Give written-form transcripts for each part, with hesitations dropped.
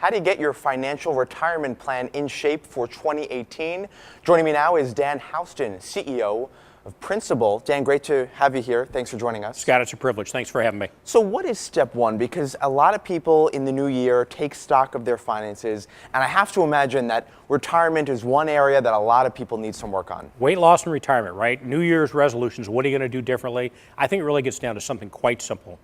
how do you get your financial retirement plan in shape for 2018? Joining me now is Dan Houston, CEO of Principal. Dan, great to have you here. Thanks for joining us. Scott, it's a privilege. Thanks for having me. So what is step one? Because a lot of people in the new year take stock of their finances, and I have to imagine that retirement is one area that a lot of people need some work on. Weight loss and retirement, right? New Year's resolutions. What are you going to do differently? I think it really gets down to something quite simple.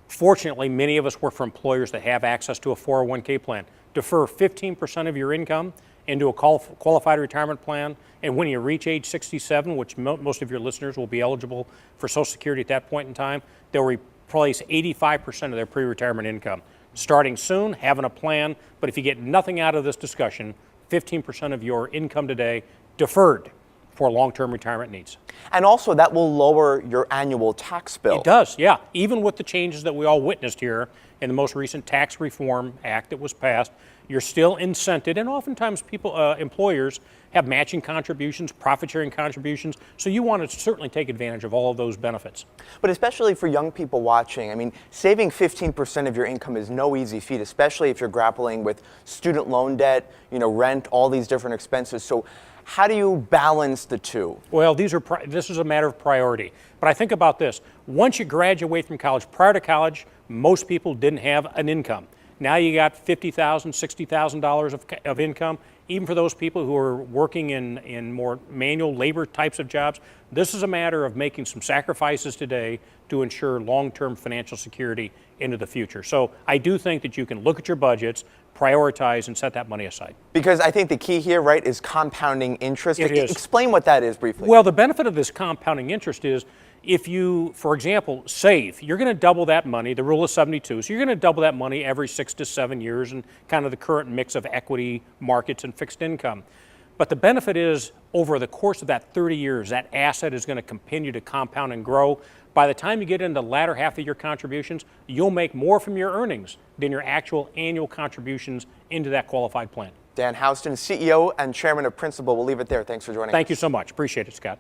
Fortunately, many of us work for employers that have access to a 401k plan. Defer 15% of your income into a qualified retirement plan, and when you reach age 67, which most of your listeners will be eligible for Social Security at that point in time, they'll replace 85% of their pre-retirement income. Starting soon, having a plan, but if you get nothing out of this discussion, 15% of your income today deferred for long-term retirement needs. And also that will lower your annual tax bill. It does, yeah. Even with the changes that we all witnessed here in the most recent Tax Reform Act that was passed, you're still incented, and oftentimes employers have matching contributions, profit-sharing contributions, so you want to certainly take advantage of all of those benefits. But especially for young people watching, I mean, saving 15% of your income is no easy feat, especially if you're grappling with student loan debt, rent, all these different expenses. So how do you balance the two? Well, this is a matter of priority. But I think about this. Once you graduate from college, prior to college, most people didn't have an income. Now you got $50,000, $60,000 of income. Even for those people who are working in more manual labor types of jobs, this is a matter of making some sacrifices today to ensure long-term financial security into the future. So I do think that you can look at your budgets, prioritize, and set that money aside. Because I think the key here, right, is compounding interest. It is. Explain what that is briefly. Well, the benefit of this compounding interest is if you, for example, save, you're going to double that money, the rule of 72, so you're going to double that money every 6 to 7 years in kind of the current mix of equity markets and fixed income. But the benefit is over the course of that 30 years, that asset is going to continue to compound and grow. By the time you get into the latter half of your contributions, you'll make more from your earnings than your actual annual contributions into that qualified plan. Dan Houston, CEO and Chairman of Principal. We'll leave it there. Thanks for joining us. Thank you so much. Appreciate it, Scott.